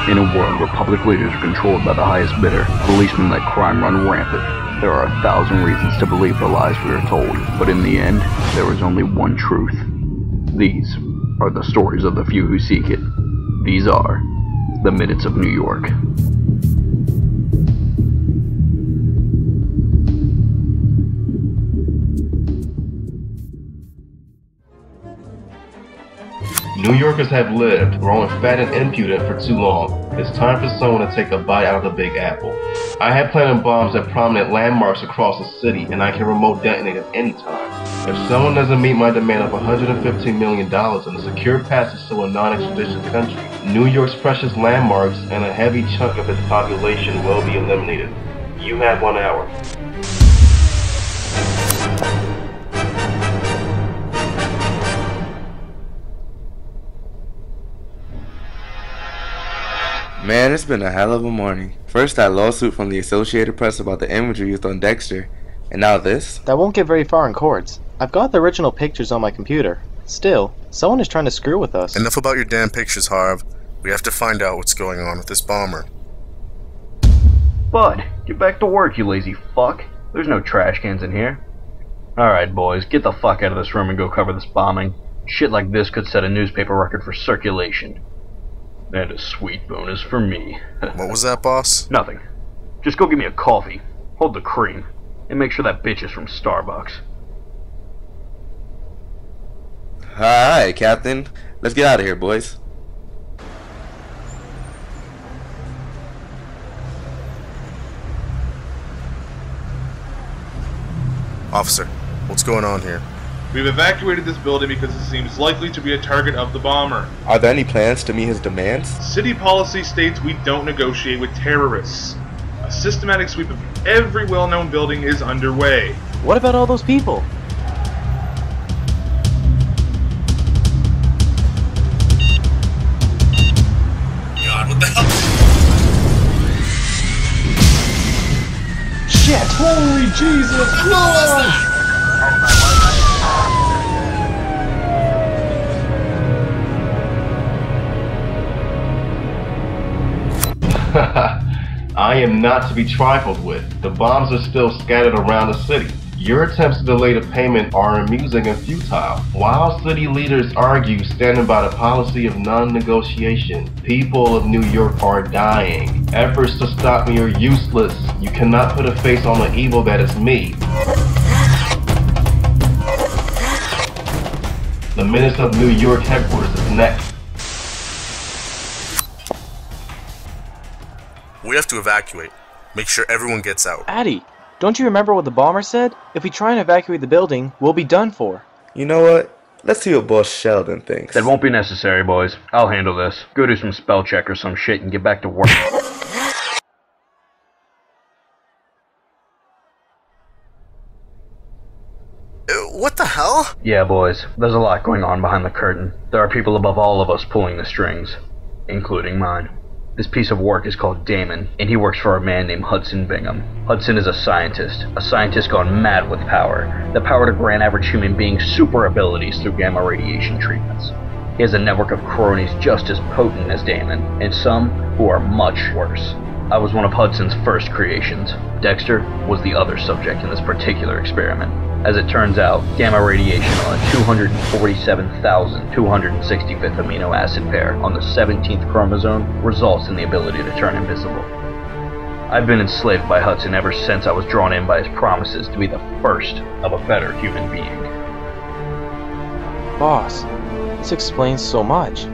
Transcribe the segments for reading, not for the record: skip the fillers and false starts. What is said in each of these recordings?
In a world where public leaders are controlled by the highest bidder, policemen let crime run rampant. There are 1,000 reasons to believe the lies we are told, but in the end, there is only one truth. These are the stories of the few who seek it. These are the Minutes of New York. New Yorkers have lived, growing fat and impudent for too long. It's time for someone to take a bite out of the Big Apple. I have planted bombs at prominent landmarks across the city, and I can remote detonate at any time. If someone doesn't meet my demand of $115 million and a secure passage to a non-extradition country, New York's precious landmarks and a heavy chunk of its population will be eliminated. You have 1 hour. Man, it's been a hell of a morning. First that lawsuit from the Associated Press about the imagery used on Dexter, and now this? That won't get very far in courts. I've got the original pictures on my computer. Still, someone is trying to screw with us. Enough about your damn pictures, Harv. We have to find out what's going on with this bomber. Bud, get back to work, you lazy fuck. There's no trash cans in here. Alright, boys, get the fuck out of this room and go cover this bombing. Shit like this could set a newspaper record for circulation. And a sweet bonus for me. What was that, boss? Nothing. Just go get me a coffee, hold the cream, and make sure that bitch is from Starbucks. Alright, Captain. Let's get out of here, boys. Officer, what's going on here? We've evacuated this building because it seems likely to be a target of the bomber. Are there any plans to meet his demands? City policy states we don't negotiate with terrorists. A systematic sweep of every well-known building is underway. What about all those people? God, what the hell? Shit! Holy Jesus! Lord! I am not to be trifled with. The bombs are still scattered around the city. Your attempts to delay the payment are amusing and futile. While city leaders argue standing by the policy of non-negotiation, people of New York are dying. Efforts to stop me are useless. You cannot put a face on the evil that is me. The Minutes of New York headquarters is next. We have to evacuate. Make sure everyone gets out. Addy, don't you remember what the bomber said? If we try and evacuate the building, we'll be done for. You know what? Let's see what Boss Sheldon thinks. That won't be necessary, boys. I'll handle this. Go do some spell check or some shit and get back to work. What the hell? Yeah, boys. There's a lot going on behind the curtain. There are people above all of us pulling the strings, including mine. This piece of work is called Damon, and he works for a man named Hudson Bingham. Hudson is a scientist gone mad with power. The power to grant average human beings super abilities through gamma radiation treatments. He has a network of cronies just as potent as Damon, and some who are much worse. I was one of Hudson's first creations. Dexter was the other subject in this particular experiment. As it turns out, gamma radiation on a 247,265th amino acid pair on the 17th chromosome results in the ability to turn invisible. I've been enslaved by Hudson ever since I was drawn in by his promises to be the first of a better human being. Boss, this explains so much.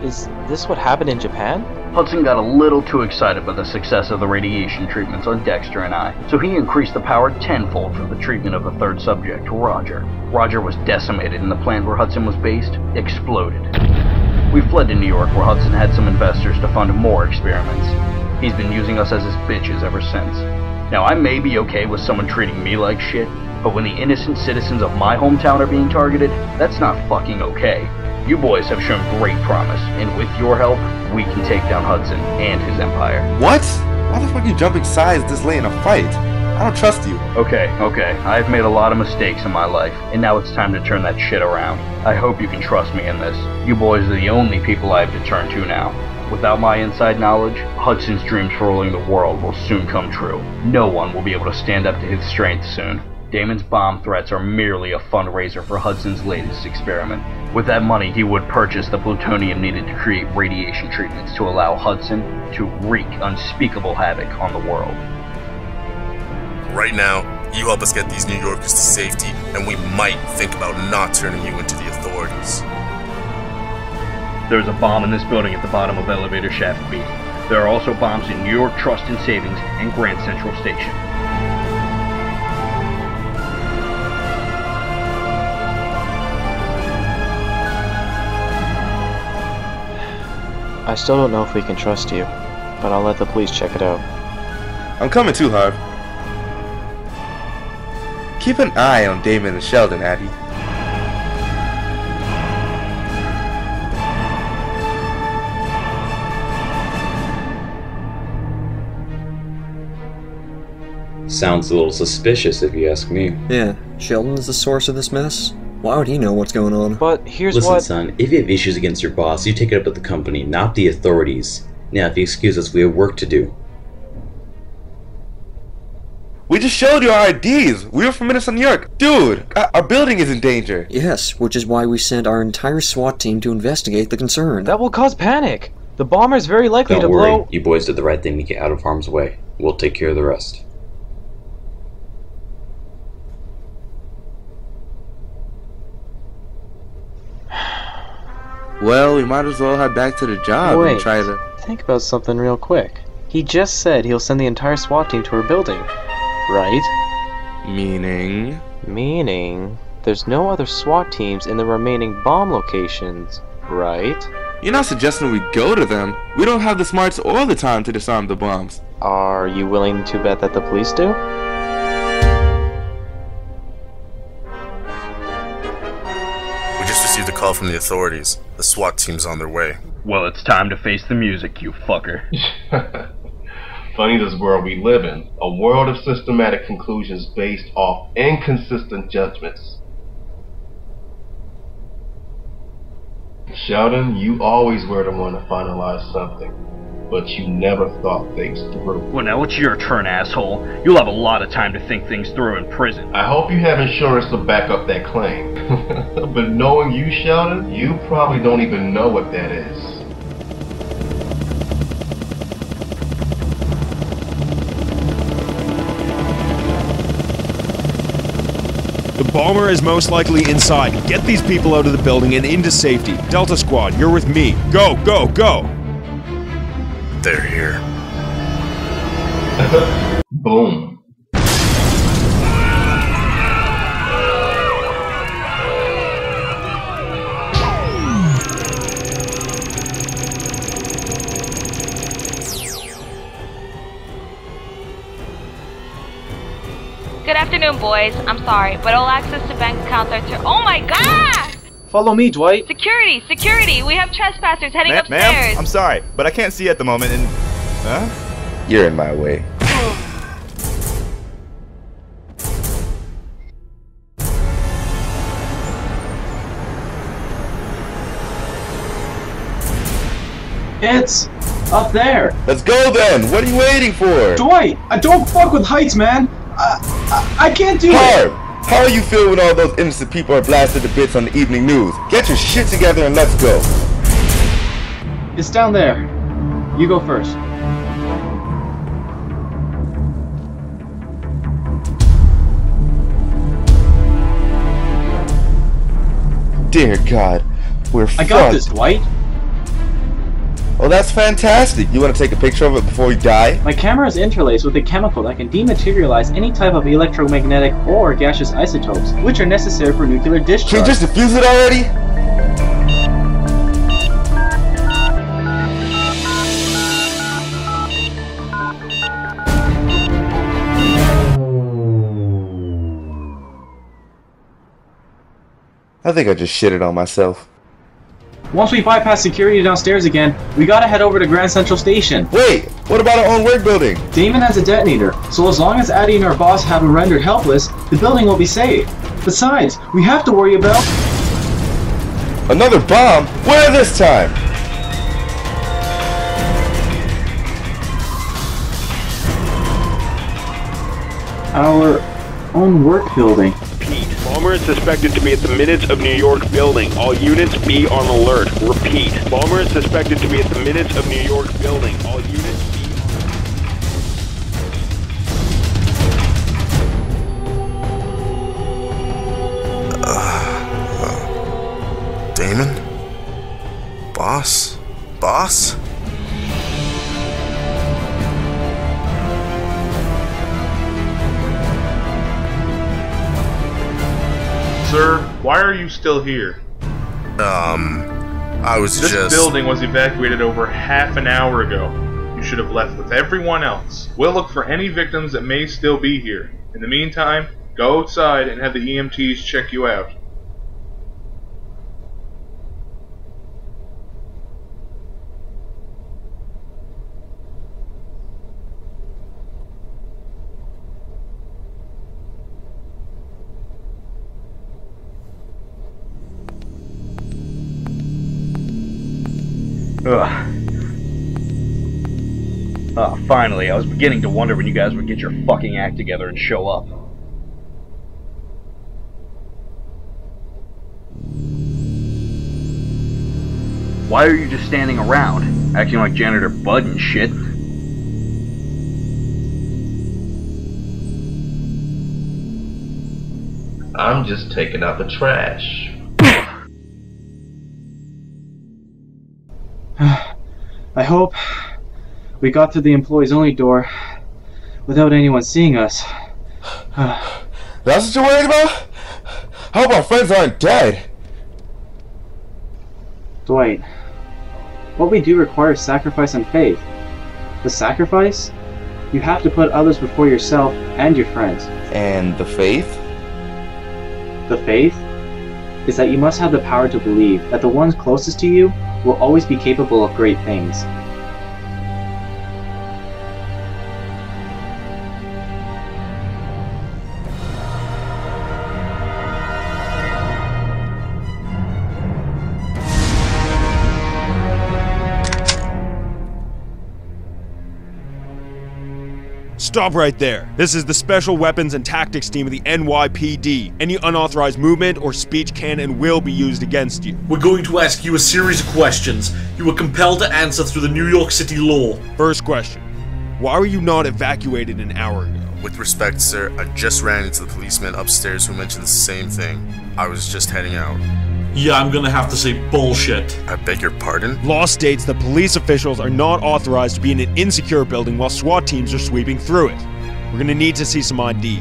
Is this what happened in Japan? Hudson got a little too excited by the success of the radiation treatments on Dexter and I, so he increased the power tenfold for the treatment of the third subject, Roger. Roger was decimated and the plant where Hudson was based exploded. We fled to New York where Hudson had some investors to fund more experiments. He's been using us as his bitches ever since. Now I may be okay with someone treating me like shit, but when the innocent citizens of my hometown are being targeted, that's not fucking okay. You boys have shown great promise, and with your help, we can take down Hudson and his empire. What? Why the fuck are you jumping sides this late in a fight? I don't trust you. Okay. I've made a lot of mistakes in my life, and now it's time to turn that shit around. I hope you can trust me in this. You boys are the only people I have to turn to now. Without my inside knowledge, Hudson's dreams for ruling the world will soon come true. No one will be able to stand up to his strength soon. Damon's bomb threats are merely a fundraiser for Hudson's latest experiment. With that money, he would purchase the plutonium needed to create radiation treatments to allow Hudson to wreak unspeakable havoc on the world. Right now, you help us get these New Yorkers to safety, and we might think about not turning you into the authorities. There's a bomb in this building at the bottom of elevator shaft B. There are also bombs in New York Trust and Savings and Grand Central Station. I still don't know if we can trust you, but I'll let the police check it out. I'm coming too, Harv. Keep an eye on Damon and Sheldon, Addy. Sounds a little suspicious if you ask me. Yeah, Sheldon is the source of this mess? Why would he know what's going on? But here's Listen, son, if you have issues against your boss, you take it up with the company, not the authorities. Now, if you excuse us, we have work to do. We just showed you our IDs. We were from Minnesota, New York. Dude, our building is in danger. Yes, which is why we sent our entire SWAT team to investigate the concern. That will cause panic. The bomber is very likely Don't to worry, blow. you boys did the right thing to get out of harm's way. We'll take care of the rest. Well, we might as well head back to the job Wait, and try to... think about something real quick. He just said he'll send the entire SWAT team to her building, right? Meaning? Meaning, there's no other SWAT teams in the remaining bomb locations, right? You're not suggesting we go to them. We don't have the smarts or the time to disarm the bombs. Are you willing to bet that the police do? We just received a call from the authorities. The SWAT team's on their way. Well, it's time to face the music, you fucker. Funny this world we live in. A world of systematic conclusions based off inconsistent judgments. Sheldon, you always were the one to finalize something, but you never thought things through. Well, now it's your turn, asshole. You'll have a lot of time to think things through in prison. I hope you have insurance to back up that claim. But knowing you, Sheldon, you probably don't even know what that is. The bomber is most likely inside. Get these people out of the building and into safety. Delta Squad, you're with me. Go, go, go! They're here. Boom. Good afternoon, boys. I'm sorry, but all access to bank accounts are Oh my god! Follow me, Dwight. Security! Security! We have trespassers heading upstairs! Ma'am, I'm sorry, but I can't see at the moment and... Huh? You're in my way. It's up there. Let's go then! What are you waiting for? Dwight, I don't fuck with heights, man. I can't do Harv, how do you feel when all those innocent people are blasted to bits on the evening news? Get your shit together and let's go. It's down there. You go first. Dear God, we're I got this, Dwight. Oh, that's fantastic. You want to take a picture of it before we die? My camera is interlaced with a chemical that can dematerialize any type of electromagnetic or gaseous isotopes, which are necessary for nuclear discharge. Can you just defuse it already? I think I just shitted on myself. Once we bypass security downstairs again, we gotta head over to Grand Central Station. Wait, what about our own work building? Damon has a detonator, so as long as Addy and our boss have him rendered helpless, the building will be safe. Besides, we have to worry about... Another bomb? Where this time? Our own work building. Repeat. Bomber is suspected to be at the Minutes of New York building. All units be on alert. Repeat. Bomber is suspected to be at the Minutes of New York building. All units be Damon? Boss? Boss? Sir, why are you still here? I was This building was evacuated over half an hour ago. You should have left with everyone else. We'll look for any victims that may still be here. In the meantime, go outside and have the EMTs check you out. Finally, I was beginning to wonder when you guys would get your fucking act together and show up. Why are you just standing around, acting like Janitor Bud and shit? I'm just taking out the trash. I hope we got through the employees only door without anyone seeing us. That's what you're worried about? I hope our friends aren't dead. Dwight, what we do requires sacrifice and faith. The sacrifice? You have to put others before yourself and your friends. And the faith? The faith is that you must have the power to believe that the ones closest to you will always be capable of great things. Stop right there. This is the Special Weapons and Tactics Team of the NYPD. Any unauthorized movement or speech can and will be used against you. We're going to ask you a series of questions. You are compelled to answer through the New York City law. First question. Why were you not evacuated an hour ago? With respect, sir, I just ran into the policeman upstairs who mentioned the same thing. I was just heading out. Yeah, I'm gonna have to say bullshit. I beg your pardon? Law states that police officials are not authorized to be in an insecure building while SWAT teams are sweeping through it. We're gonna need to see some ID.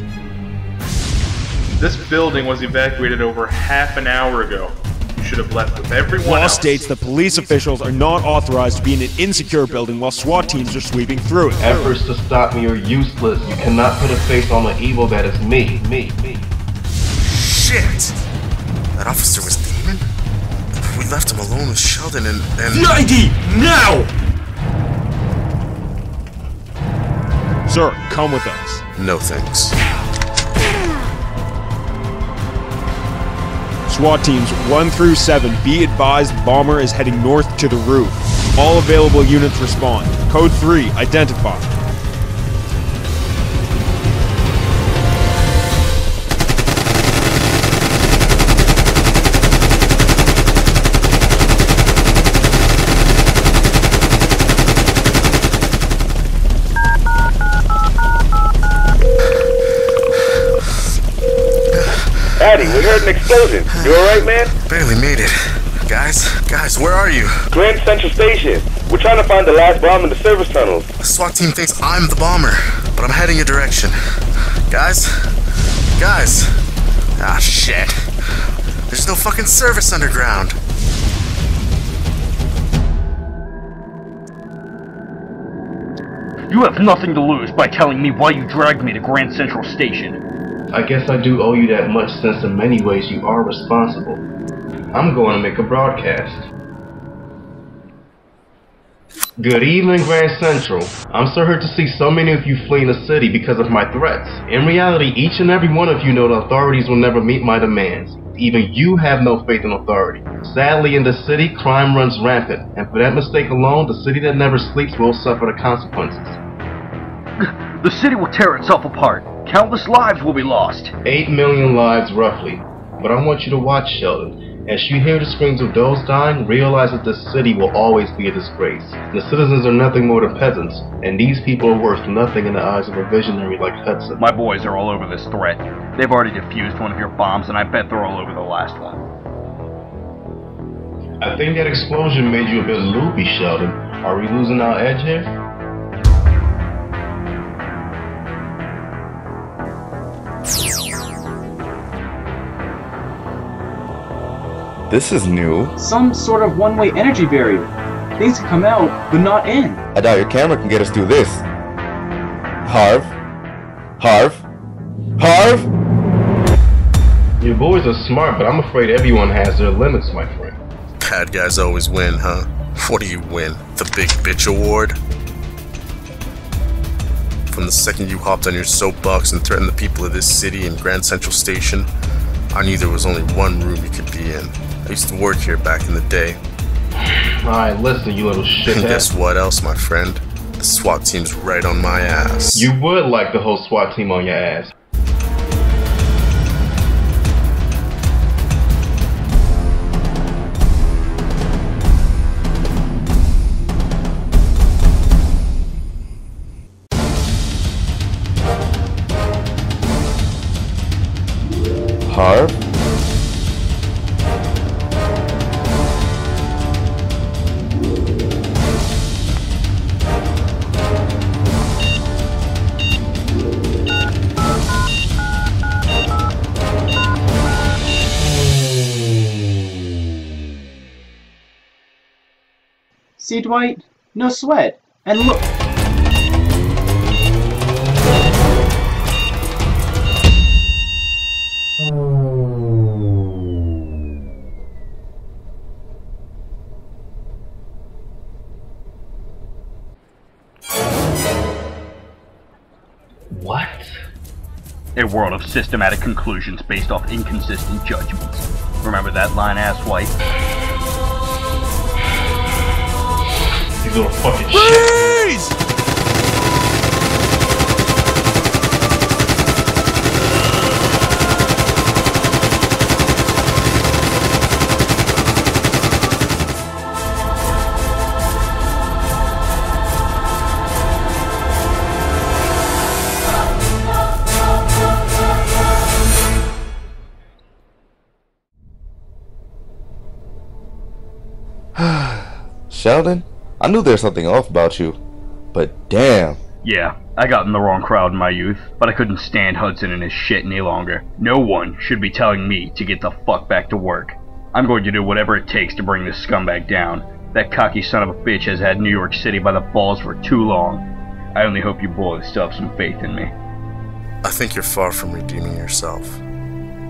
This building was evacuated over half an hour ago. You should have left with everyone Law else. states that police officials are not authorized to be in an insecure building while SWAT teams are sweeping through it. Efforts to stop me are useless. You cannot put a face on the evil that is me. Shit! That officer was Damon? We left him alone with Sheldon and... The ID! Now! Sir, come with us. No thanks. SWAT teams 1 through 7, be advised Bomber is heading north to the roof. All available units respond. Code 3, identify. Addy, we heard an explosion. You alright, man? Barely made it. Guys, where are you? Grand Central Station. We're trying to find the last bomb in the service tunnels. The SWAT team thinks I'm the bomber, but I'm heading a direction. Guys? Ah, shit. There's no fucking service underground. You have nothing to lose by telling me why you dragged me to Grand Central Station. I guess I do owe you that much since in many ways you are responsible. I'm going to make a broadcast. Good evening, Grand Central. I'm so hurt to see so many of you fleeing the city because of my threats. In reality, each and every one of you know the authorities will never meet my demands. Even you have no faith in authority. Sadly, in the city, crime runs rampant, and for that mistake alone, the city that never sleeps will suffer the consequences. The city will tear itself apart. Countless lives will be lost. 8 million lives, roughly. But I want you to watch, Sheldon. As you hear the screams of those dying, realize that this city will always be a disgrace. The citizens are nothing more than peasants, and these people are worth nothing in the eyes of a visionary like Hudson. My boys are all over this threat. They've already defused one of your bombs, and I bet they're all over the last one. I think that explosion made you a bit loopy, Sheldon. Are we losing our edge here? This is new. Some sort of one-way energy barrier. Things can come out, but not in. I doubt your camera can get us through this. Harv? Your boys are smart, but I'm afraid everyone has their limits, my friend. Bad guys always win, huh? What do you win? The Big Bitch Award? From the second you hopped on your soapbox and threatened the people of this city and Grand Central Station, I knew there was only one room you could be in. I used to work here back in the day. Alright, listen, you little shit. And guess what else, my friend? The SWAT team's right on my ass. You would like the whole SWAT team on your ass. Harv? See, Dwight? No sweat. And look. What? A world of systematic conclusions based off inconsistent judgments. Remember that line, asswipe? You little fucking shit. Sheldon? I knew there was something off about you, but damn. Yeah, I got in the wrong crowd in my youth, but I couldn't stand Hudson and his shit any longer. No one should be telling me to get the fuck back to work. I'm going to do whatever it takes to bring this scumbag down. That cocky son of a bitch has had New York City by the balls for too long. I only hope you boys still have some faith in me. I think you're far from redeeming yourself,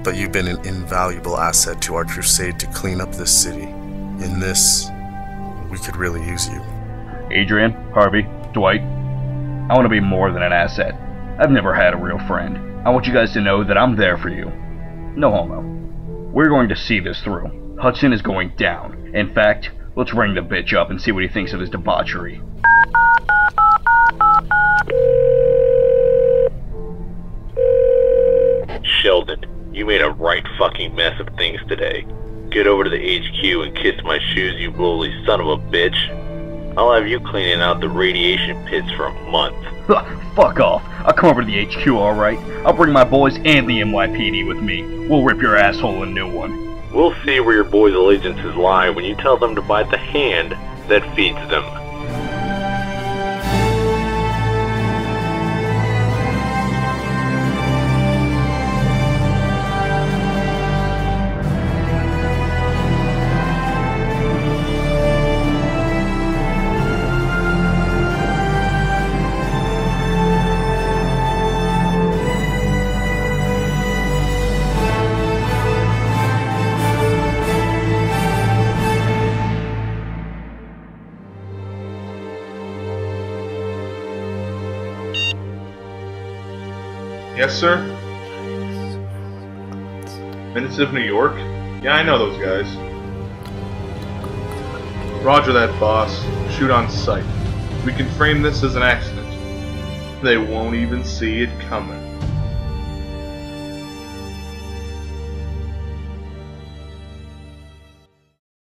but you've been an invaluable asset to our crusade to clean up this city. In this, we could really use you. Adrian, Harvey, Dwight, I want to be more than an asset. I've never had a real friend. I want you guys to know that I'm there for you. No homo. We're going to see this through. Hudson is going down. In fact, let's ring the bitch up and see what he thinks of his debauchery. Sheldon, you made a right fucking mess of things today. Get over to the HQ and kiss my shoes, you lowly son of a bitch. I'll have you cleaning out the radiation pits for a month. Fuck off. I'll come over to the HQ, alright? I'll bring my boys and the NYPD with me. We'll rip your asshole a new one. We'll see where your boys' allegiances lie when you tell them to bite the hand that feeds them. Yes, sir? Minutes of New York? Yeah, I know those guys. Roger that, boss. Shoot on sight. We can frame this as an accident. They won't even see it coming.